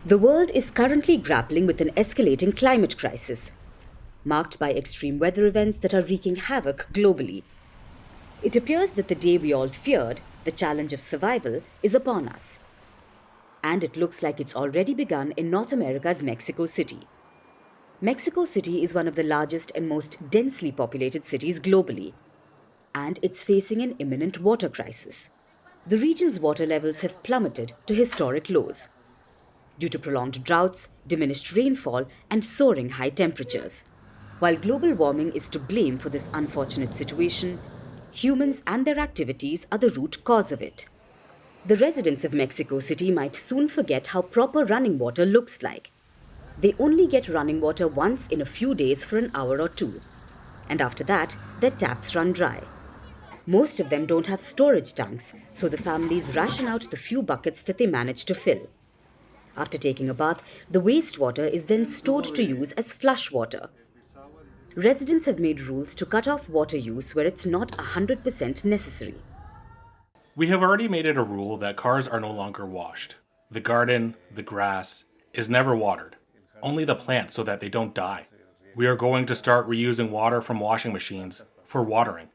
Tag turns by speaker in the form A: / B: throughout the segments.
A: The world is currently grappling with an escalating climate crisis, marked by extreme weather events that are wreaking havoc globally. It appears that the day we all feared, the challenge of survival, is upon us. And it looks like it's already begun in North America's Mexico City. Mexico City is one of the largest and most densely populated cities globally, and it's facing an imminent water crisis. The region's water levels have plummeted to historic lows due to prolonged droughts, diminished rainfall, and soaring high temperatures. While global warming is to blame for this unfortunate situation, humans and their activities are the root cause of it. The residents of Mexico City might soon forget how proper running water looks like. They only get running water once in a few days for an hour or two, and after that, their taps run dry. Most of them don't have storage tanks, so the families ration out the few buckets that they manage to fill. After taking a bath, the wastewater is then stored to use as flush water. Residents have made rules to cut off water use where it's not 100% necessary.
B: We have already made it a rule that cars are no longer washed. The garden, the grass, is never watered. Only the plants so that they don't die. We are going to start reusing water from washing machines for watering.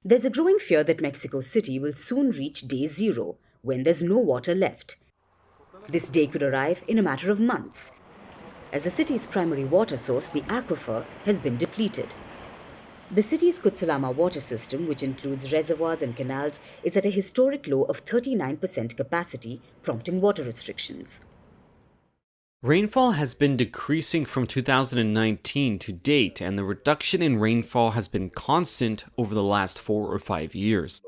A: There's a growing fear that Mexico City will soon reach day zero, when there's no water left. This day could arrive in a matter of months, as the city's primary water source, the aquifer, has been depleted. The city's Kutsalama water system, which includes reservoirs and canals, is at a historic low of 39% capacity, prompting water restrictions.
C: Rainfall has been decreasing from 2019 to date, and the reduction in rainfall has been constant over the last 4 or 5 years.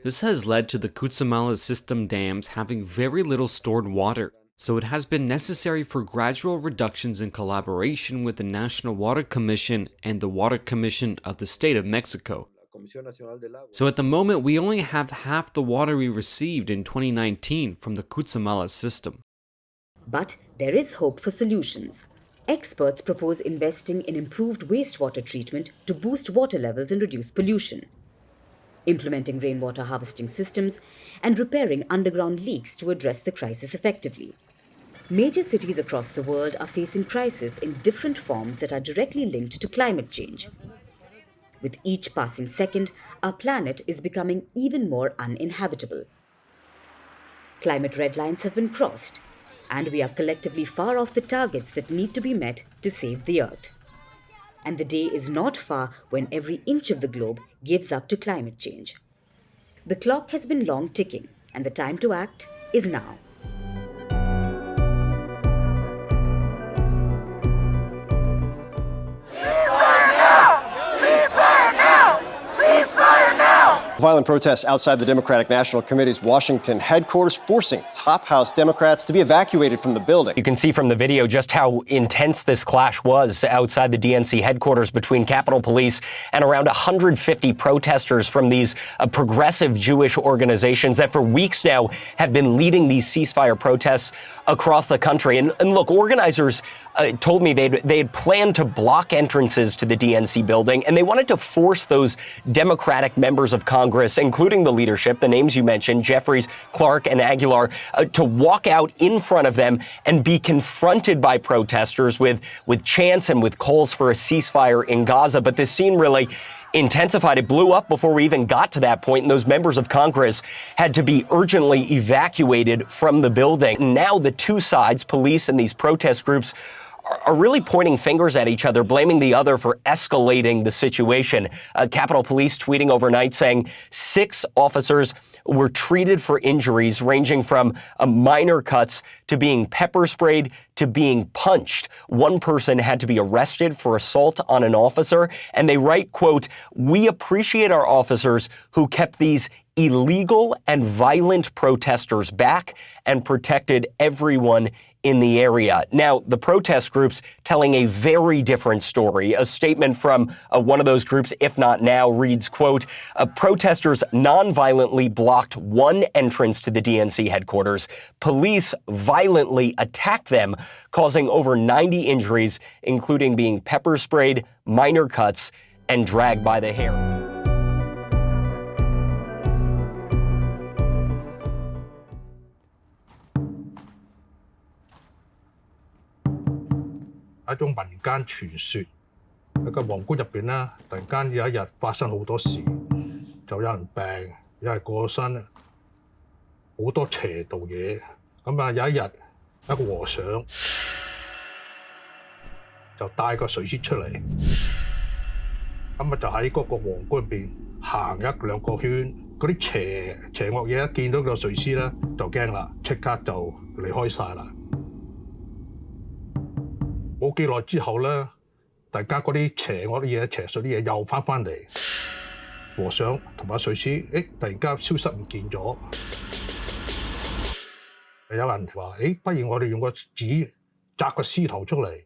C: This has led to the Kutsamala system dams having very little stored water, so it has been necessary for gradual reductions in collaboration with the National Water Commission and the Water Commission of the State of Mexico. So at the moment, we only have half the water we received in 2019 from the Kutsamala system.
A: But there is hope for solutions. Experts propose investing in improved wastewater treatment to boost water levels and reduce pollution, implementing rainwater harvesting systems, and repairing underground leaks to address the crisis effectively. Major cities across the world are facing crises in different forms that are directly linked to climate change. With each passing second, our planet is becoming even more uninhabitable. Climate red lines have been crossed, and we are collectively far off the targets that need to be met to save the Earth. And the day is not far when every inch of the globe gives up to climate change. The clock has been long ticking, and the time to act is now.
D: Violent protests outside the Democratic National Committee's Washington headquarters, forcing top House Democrats to be evacuated from the building.
E: You can see from the video just how intense this clash was outside the DNC headquarters between Capitol Police and around 150 protesters from these progressive Jewish organizations that for weeks now have been leading these ceasefire protests across the country. And look, organizers told me they had planned to block entrances to the DNC building, and they wanted to force those Democratic members of Congress, including the leadership, the names you mentioned, Jeffries, Clark, and Aguilar, to walk out in front of them and be confronted by protesters with chants and with calls for a ceasefire in Gaza. But this scene really intensified. It blew up before we even got to that point, and those members of Congress had to be urgently evacuated from the building. Now the two sides, police and these protest groups, are really pointing fingers at each other, blaming the other for escalating the situation. Capitol Police tweeting overnight saying 6 officers were treated for injuries ranging from minor cuts to being pepper sprayed to being punched. One person had to be arrested for assault on an officer, and they write, quote, "We appreciate our officers who kept these illegal and violent protesters back and protected everyone in the area." Now, the protest groups telling a very different story. A statement from one of those groups, If Not Now, reads, quote, "Protesters non-violently blocked one entrance to the DNC headquarters. Police violently attacked them, causing over 90 injuries, including being pepper sprayed, minor cuts, and dragged by the hair."
F: 一種民間傳說。喺個皇宮入邊咧，突然間有一日發生好多事，就有人病，有人過咗身，好多邪道嘢。咁啊有一日，一個和尚就帶個水獅出嚟，咁啊就喺嗰個皇宮入邊行一兩個圈，嗰啲邪惡嘢一見到個水獅咧就驚啦，即刻就離開晒啦。冇幾耐之後咧，大家嗰啲邪惡啲嘢、邪術啲嘢又翻嚟，和尚同埋水獅，突然間消失唔見咗。有人話：不如我哋用個紙摘個獅頭出嚟。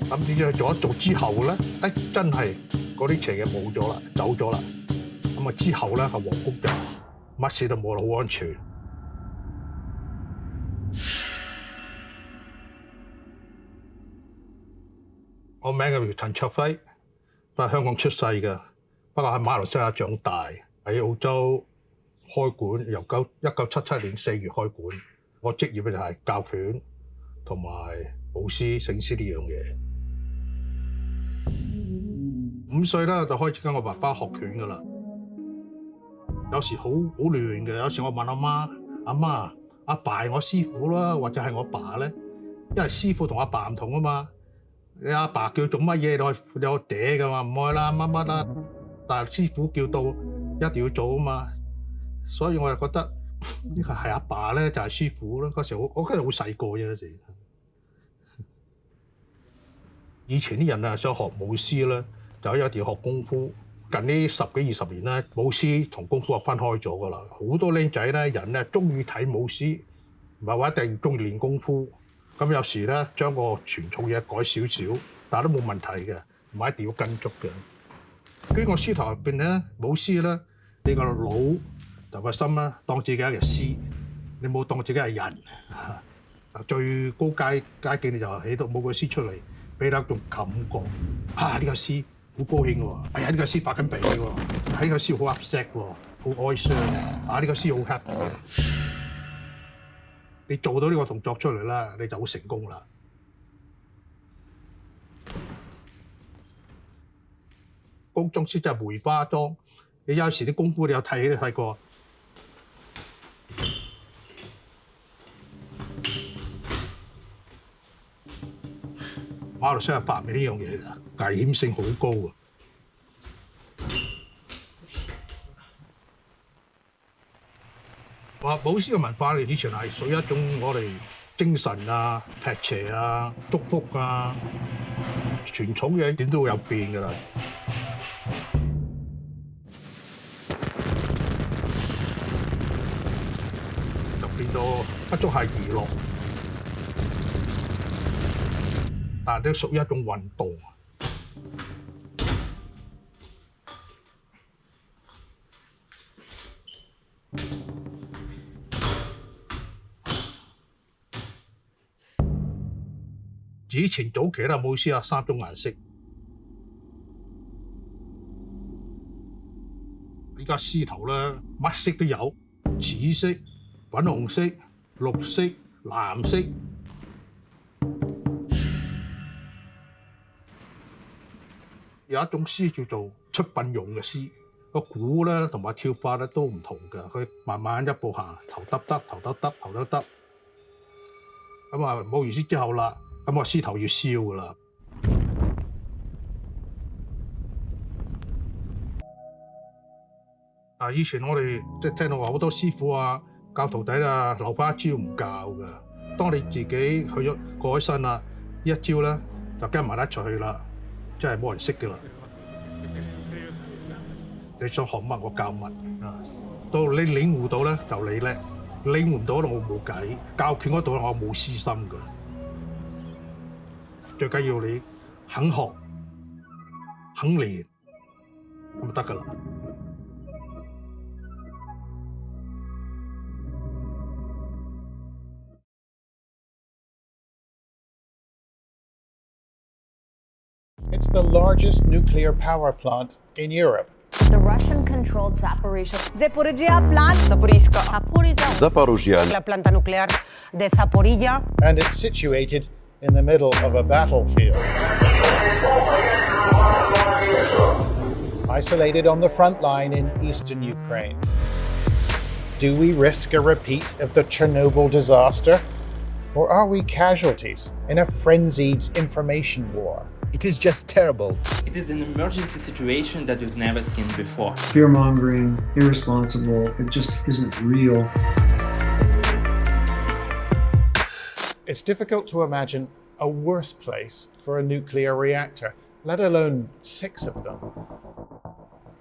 F: 咁點知做一做之後咧，真係嗰啲邪嘢冇咗啦，走咗啦。咁啊之後咧，皇宮就乜事都冇啦，好安全。我名叫陳卓輝，都係香港出世嘅，不過喺馬來西亞長大，喺澳洲開館，由1977年4月開館。我職業就係教拳同埋舞獅、醒獅呢樣嘢。5歲咧就開始跟我爸爸學拳噶啦。有時好亂嘅，有時我問阿媽：阿媽，阿爸係我師傅啦，或者係我爸咧？因為師傅同阿爸唔同啊嘛。你阿爸叫做乜嘢，你可嗲噶嘛，唔愛啦，乜乜啦。但係師傅叫到一定要做啊嘛，所以我就覺得呢個係阿爸咧，就係師傅咯。嗰時我嗰陣好細個啫，嗰時。以前啲人啊想學舞獅咧，就一定要學功夫。近呢10幾20年咧，舞獅同功夫係分開咗噶啦。好多僆仔咧，人咧中意睇舞獅，唔係話一定中意練功夫。咁有時咧，將個傳統嘢改少少，但係都冇問題嘅，唔係一定要跟足嘅。呢個獅頭入邊咧，舞獅咧，你個腦同個心咧，當自己係獅，你冇當自己係人。最高階境你就起到舞個獅出嚟，俾你一種感覺。呢個獅好高興喎！哎呀，呢個獅發緊脾氣喎！呢個獅好 upset 喎，好哀傷。呢個獅好 happy 嘅。你做到呢個動作出嚟啦，你就好成功啦。宮中獅就係梅花樁，你有時啲功夫你有睇過。馬來西亞發明呢樣嘢㗎，危險性好高啊！舞獅嘅文化以前係屬於一種我哋精神啊、辟邪啊、祝福啊，傳統嘢點都會有變㗎啦。就變咗一種係娛樂，但係都屬於一種運動。以前早期咧，舞獅有3種顏色，依家獅頭咧乜色都有，紫色、粉紅色、綠色、藍色。有一種獅叫做出殯用嘅獅，個鼓咧同埋跳法咧都唔同嘅，佢慢慢一步行，頭耷耷，頭耷耷，頭耷耷。咁啊，舞完獅之後啦。咁我獅頭要燒㗎啦。以前我哋即係聽到話好多師傅啊教徒弟啊留翻一招唔教㗎。當你自己去咗過咗身啦，呢一招咧就跟埋一齊去啦，真係冇人識㗎啦。你想學乜我教乜啊！到你領悟到咧就你叻，領悟唔到咧我冇計。教拳嗰度我冇私心㗎。最緊要你肯學、肯練，咁就得㗎啦。
G: It's the largest nuclear power plant in Europe. The Russian-controlled Zaporizhzhia.
H: Zaporizhzhia plant. Zaporizhzhia.
I: Zaporizhzhia.
H: La planta nuclear de Zaporizhzhia.
F: And it's situated in the middle of a battlefield. Isolated on the front line in eastern Ukraine. Do we risk a repeat of the Chernobyl disaster? Or are we casualties in a frenzied information war?
J: It is just terrible.
K: It is an emergency situation that we've never seen before.
L: Fear-mongering, irresponsible, it just isn't real.
F: It's difficult to imagine a worse place for a nuclear reactor, let alone 6 of them.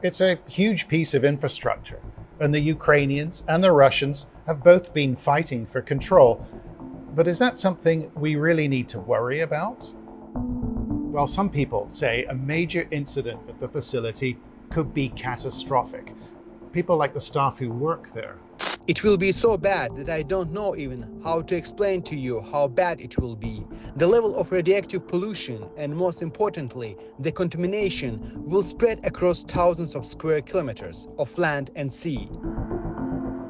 F: It's a huge piece of infrastructure, and the Ukrainians and the Russians have both been fighting for control. But is that something we really need to worry about? Well, some people say a major incident at the facility could be catastrophic. People like the staff who work there.
J: It will be so bad that I don't know even how to explain to you how bad it will be. The level of radioactive pollution and, most importantly, the contamination will spread across thousands of square kilometers of land and sea.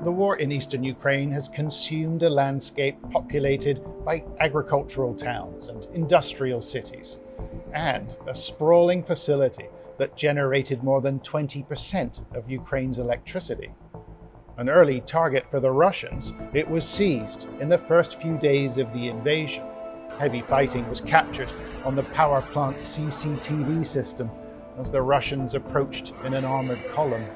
F: The war in eastern Ukraine has consumed a landscape populated by agricultural towns and industrial cities, and a sprawling facility that generated more than 20% of Ukraine's electricity. An early target for the Russians, it was seized in the first few days of the invasion. Heavy fighting was captured on the power plant's CCTV system as the Russians approached in an armored column.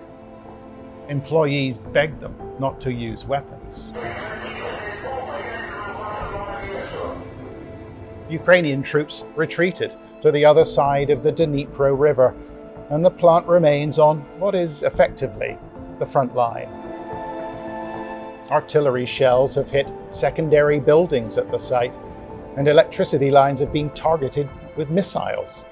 F: Employees begged them not to use weapons. Ukrainian troops retreated to the other side of the Dnipro River, and the plant remains on what is effectively the front line. Artillery shells have hit secondary buildings at the site, and electricity lines have been targeted with missiles.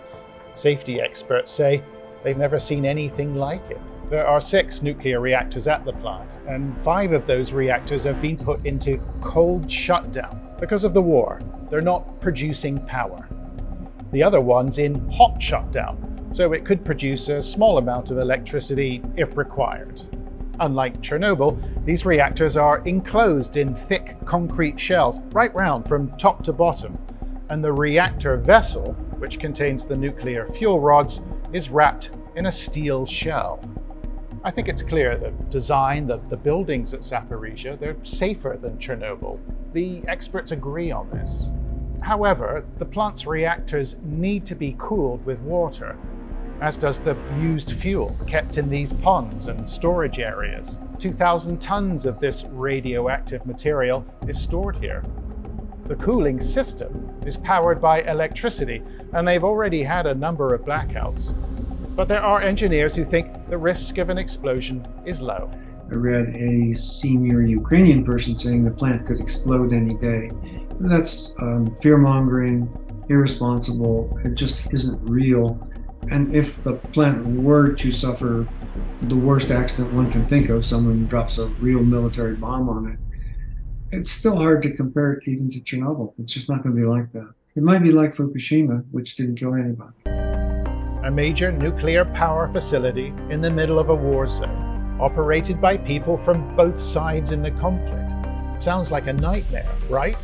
F: Safety experts say they've never seen anything like it. There are 6 nuclear reactors at the plant, and 5 of those reactors have been put into cold shutdown because of the war. They're not producing power. The other one's in hot shutdown, so it could produce a small amount of electricity if required. Unlike Chernobyl, these reactors are enclosed in thick concrete shells right round from top to bottom, and the reactor vessel, which contains the nuclear fuel rods, is wrapped in a steel shell. I think it's clear that the buildings at Zaporizhzhia, they're safer than Chernobyl. The experts agree on this. However, the plant's reactors need to be cooled with water, as does the used fuel kept in these ponds and storage areas. 2,000 tons of this radioactive material is stored here. The cooling system is powered by electricity, and they've already had a number of blackouts. But there are engineers who think the risk of an explosion is low.
L: I read a senior Ukrainian person saying the plant could explode any day. That's fear-mongering, irresponsible, it just isn't real. And if the plant were to suffer the worst accident one can think of, someone drops a real military bomb on it, it's still hard to compare it even to Chernobyl. It's just not going to be like that. It might be like Fukushima, which didn't kill anybody.
F: A major nuclear power facility in the middle of a war zone, operated by people from both sides in the conflict. Sounds like a nightmare, right?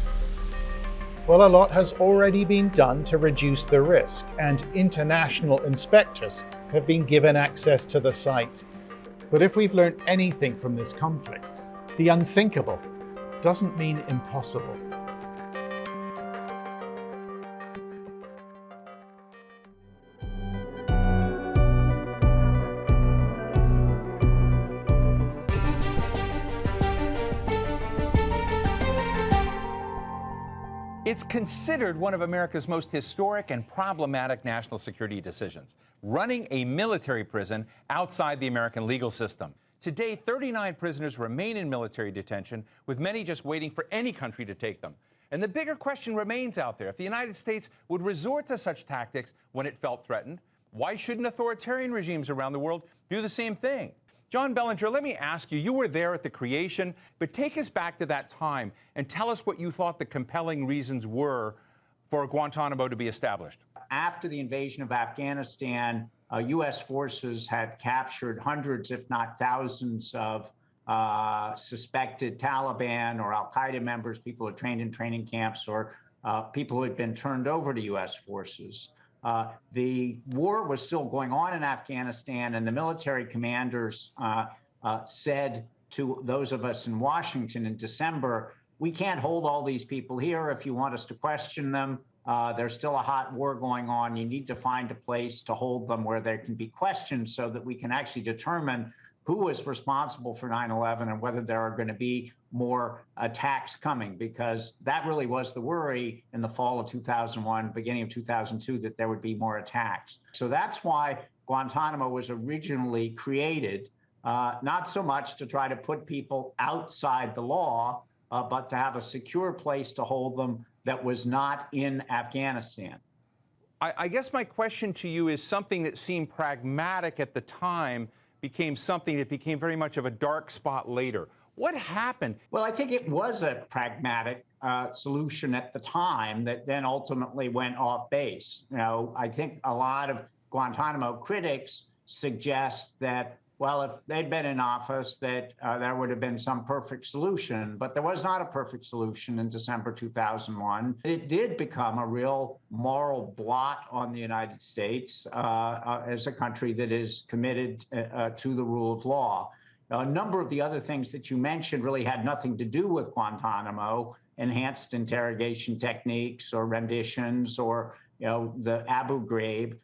F: Well, a lot has already been done to reduce the risk, and international inspectors have been given access to the site. But if we've learned anything from this conflict, the unthinkable doesn't mean impossible.
M: It's considered one of America's most historic and problematic national security decisions, running a military prison outside the American legal system. Today, 39 prisoners remain in military detention, with many just waiting for any country to take them. And the bigger question remains out there. If the United States would resort to such tactics when it felt threatened, why shouldn't authoritarian regimes around the world do the same thing? John Bellinger, let me ask you, you were there at the creation, but take us back to that time and tell us what you thought the compelling reasons were for Guantanamo to be established.
N: After the invasion of Afghanistan, U.S. forces had captured hundreds, if not thousands, of suspected Taliban or al-Qaeda members, people who trained in training camps, or people who had been turned over to U.S. forces. The war was still going on in Afghanistan, and the military commanders said to those of us in Washington in December, we can't hold all these people here. If you want us to question them, there's still a hot war going on. You need to find a place to hold them where there can be questioned so that we can actually determine who was responsible for 9/11 and whether there are going to be more attacks coming, because that really was the worry in the fall of 2001, beginning of 2002, that there would be more attacks. So that's why Guantanamo was originally created, not so much to try to put people outside the law, but to have a secure place to hold them that was not in Afghanistan.
M: I guess my question to you is something that seemed pragmatic at the time became something that became very much of a dark spot later. What happened?
N: Well, I think it was a pragmatic solution at the time that then ultimately went off base. You know, I think a lot of Guantanamo critics suggest that, well, if they'd been in office, that there would have been some perfect solution, but there was not a perfect solution in December 2001. It did become a real moral blot on the United States as a country that is committed to the rule of law. A number of the other things that you mentioned really had nothing to do with Guantanamo, enhanced interrogation techniques or renditions or, the Abu Ghraib.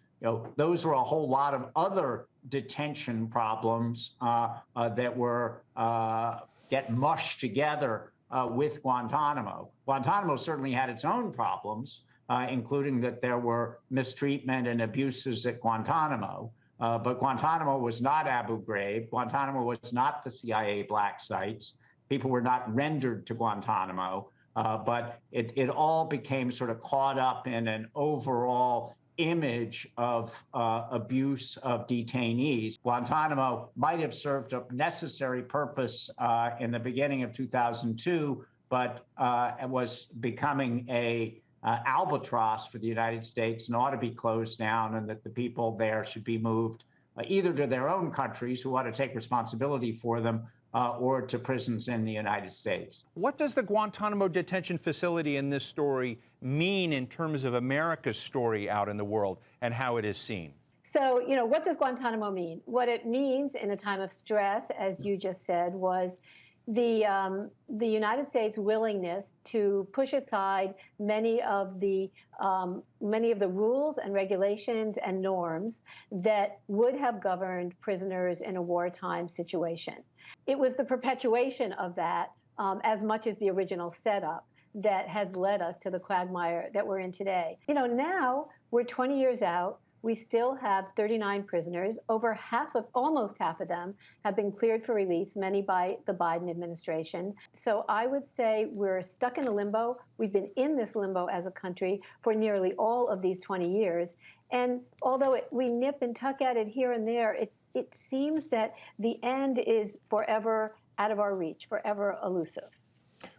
N: Those were a whole lot of other detention problems that were get mushed together with Guantanamo. Guantanamo certainly had its own problems, including that there were mistreatment and abuses at Guantanamo. But Guantanamo was not Abu Ghraib. Guantanamo was not the CIA black sites. People were not rendered to Guantanamo. But it all became sort of caught up in an overall image of abuse of detainees. Guantanamo might have served a necessary purpose in the beginning of 2002, but it was becoming a albatross for the United States and ought to be closed down, and that the people there should be moved either to their own countries who ought to take responsibility for them or to prisons in the United States.
M: What does the Guantanamo detention facility in this story mean in terms of America's story out in the world and how it is seen?
O: So, what does Guantanamo mean? What it means in a time of stress, as you just said, was the United States' willingness to push aside many of the rules and regulations and norms that would have governed prisoners in a wartime situation. It was the perpetuation of that, as much as the original setup, that has led us to the quagmire that we're in today. Now we're 20 years out. We still have 39 prisoners. Almost half of them have been cleared for release, many by the Biden administration. So I would say we're stuck in a limbo. We've been in this limbo as a country for nearly all of these 20 years. And although we nip and tuck at it here and there, it seems that the end is forever out of our reach, forever elusive.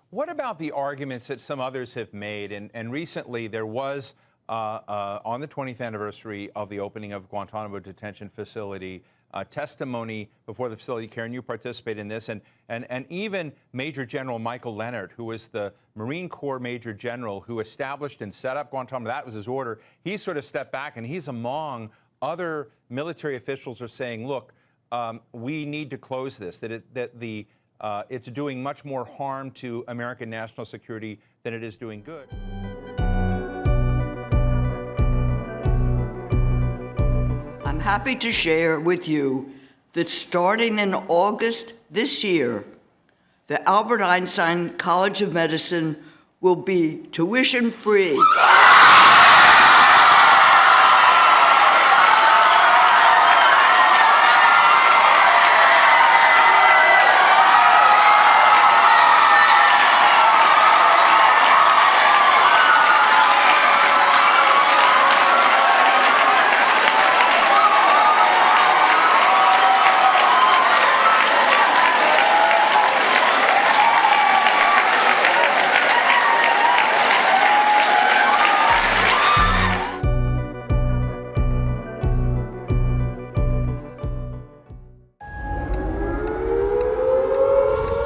M: What about the arguments that some others have made? And recently there was on the 20th anniversary of the opening of Guantanamo detention facility, testimony before the facility. Karen, you participated in this, and even Major General Michael Leonard, who was the Marine Corps Major General who established and set up Guantanamo. That was his order. He sort of stepped back, and he's among other military officials are saying, look, we need to close this, it's doing much more harm to American national security than it is doing good.
P: I'm happy to share with you that starting in August this year, the Albert Einstein College of Medicine will be tuition-free.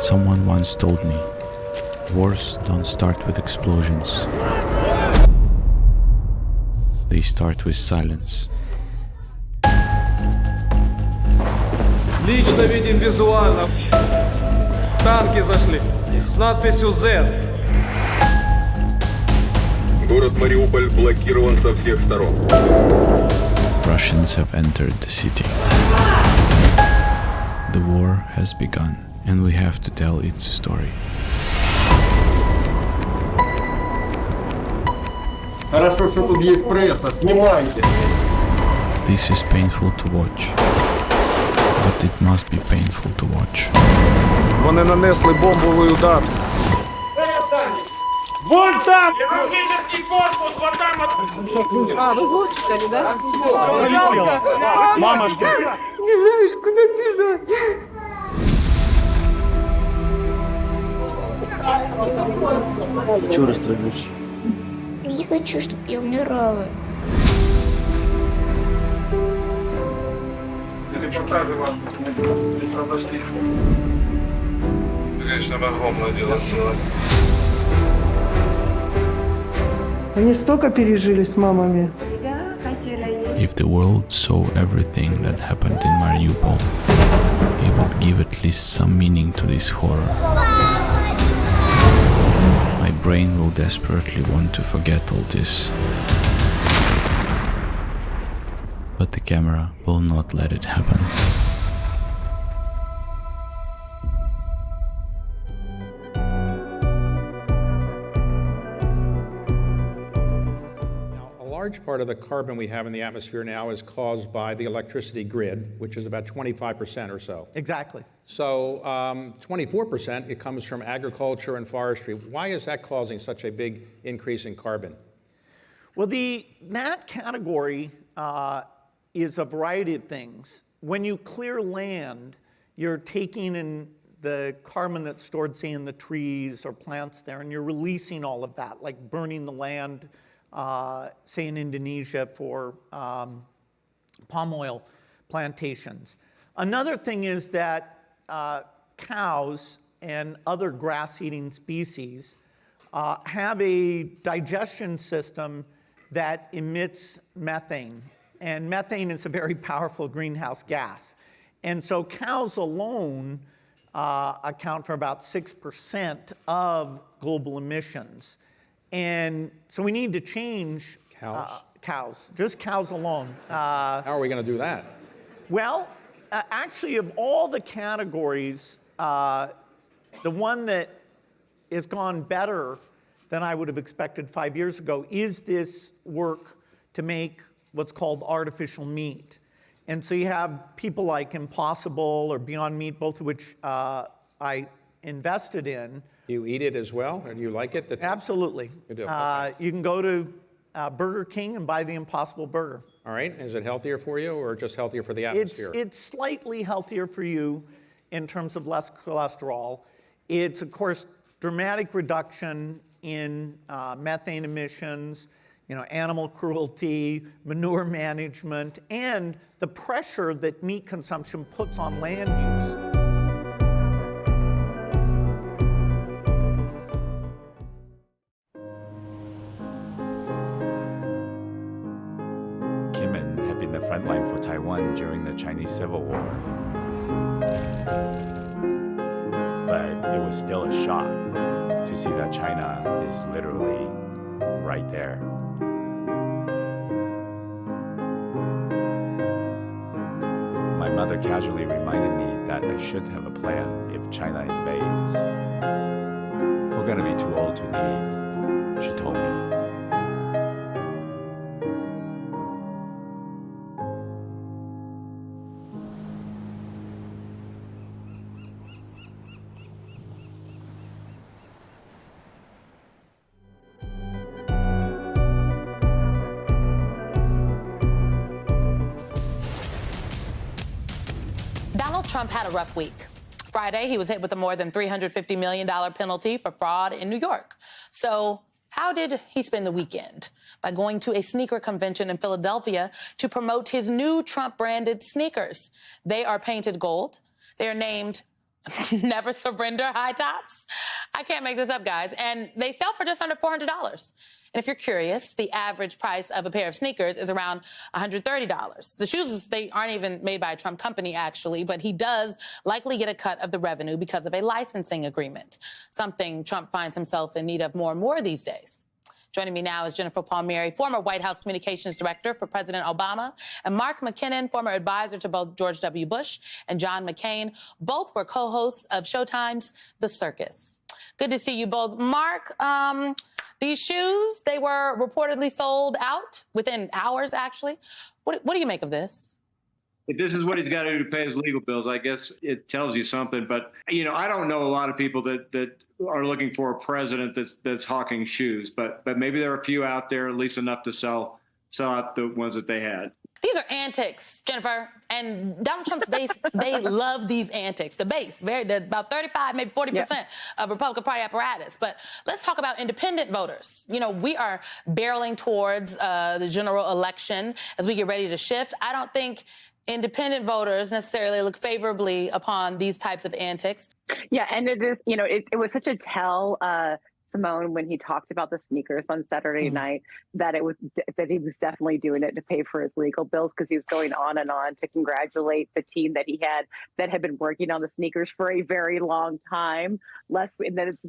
Q: Someone once told me, wars don't start with explosions. They start with silence.
R: Лично видим визуально. Танки зашли с надписью Z.
S: Город Мариуполь блокирован со всех сторон.
Q: Russians have entered the city. The war has begun, and we have to tell its story.
R: Хорошо, что тут есть пресса. Снимайте.
Q: This is painful to watch, but it must be painful to watch.
R: Вони нанесли бомбовий удар. Вон там! Хирургический корпус, вот там вот!
H: А, вы госпитале, да?
R: Мамочка!
H: Не знаешь, куда бежать.
R: Чего расстраиваешься?
T: Не хочу, чтобы я умирала.
R: Репортажи ваши разошлись. Конечно, огромное дело сделать.
H: Они столько пережили с мамами.
Q: If the world saw everything that happened in Mariupol, it would give at least some meaning to this horror. My brain will desperately want to forget all this. But the camera will not let it happen.
U: A large part of the carbon we have in the atmosphere now is caused by the electricity grid, which is about 25% or so.
V: Exactly.
U: So 24%, it comes from agriculture and forestry. Why is that causing such a big increase in carbon?
V: Well, that category is a variety of things. When you clear land, you're taking in the carbon that's stored, say, in the trees or plants there, and you're releasing all of that, like burning the land, say in Indonesia for palm oil plantations. Another thing is that cows and other grass-eating species have a digestion system that emits methane. And methane is a very powerful greenhouse gas. And so cows alone account for about 6% of global emissions. And so we need to change cows, just cows alone.
U: How are we going to do that?
V: Well, actually, of all the categories, the one that has gone better than I would have expected 5 years ago is this work to make what's called artificial meat. And so you have people like Impossible or Beyond Meat, both of which I invested in.
U: Do you eat it as well, or do you like it?
V: Absolutely.
U: You do? Okay.
V: You can go to Burger King and buy the Impossible Burger.
U: All right. Is it healthier for you or just healthier for the atmosphere?
V: It's slightly healthier for you in terms of less cholesterol. It's, of course, dramatic reduction in methane emissions, animal cruelty, manure management, and the pressure that meat consumption puts on land use.
W: Front line for Taiwan during the Chinese Civil War. But it was still a shock to see that China is literally right there. My mother casually reminded me that I should have a plan if China invades. We're gonna be too old to leave, she told me.
X: Donald Trump had a rough week. Friday, he was hit with a more than $350 million penalty for fraud in New York. So how did he spend the weekend? By going to a sneaker convention in Philadelphia to promote his new Trump-branded sneakers. They are painted gold. They are named Never surrender high tops. I can't make this up, guys. And they sell for just under $400. And if you're curious, the average price of a pair of sneakers is around $130. The shoes, they aren't even made by a Trump company, actually, but he does likely get a cut of the revenue because of a licensing agreement, something Trump finds himself in need of more and more these days. Joining me now is Jennifer Palmieri, former White House Communications Director for President Obama, and Mark McKinnon, former advisor to both George W. Bush and John McCain. Both were co-hosts of Showtime's The Circus. Good to see you both. Mark, these shoes, they were reportedly sold out within hours, actually. What do you make of this?
A: If this is what he's got to do to pay his legal bills, I guess it tells you something. But, you know, I don't know a lot of people that are looking for a president that's hawking shoes, but maybe there are a few out there, at least enough to sell out the ones that they had.
X: These are antics, Jennifer, and Donald Trump's base, they love these antics. The base, about 35, maybe 40% of Republican Party apparatus. But let's talk about independent voters. You know, we are barreling towards the general election as we get ready to shift. I don't think independent voters necessarily look favorably upon these types of antics.
B: Yeah, and it is, you know, it was such a tell, Simone, when he talked about the sneakers on Saturday night, that he was definitely doing it to pay for his legal bills, because he was going on and on to congratulate the team that he had that had been working on the sneakers for a very long time. This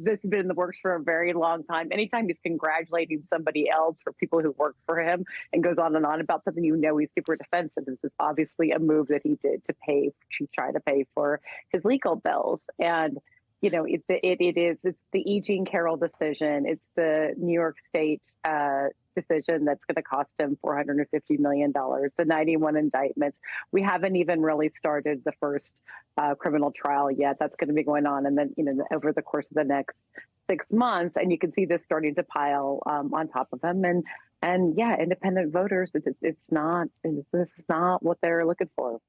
B: has been in the works for a very long time. Anytime he's congratulating somebody else or people who work for him and goes on and on about something, you know, he's super defensive. This is obviously a move that he did to try to pay for his legal bills. And you know, it's the E. Jean Carroll decision. It's the New York State decision that's going to cost him $450 million, the 91 indictments. We haven't even really started the first criminal trial yet. That's going to be going on, and then, you know, over the course of the next 6 months, and you can see this starting to pile on top of him. And yeah, independent voters, this is not what they're looking for.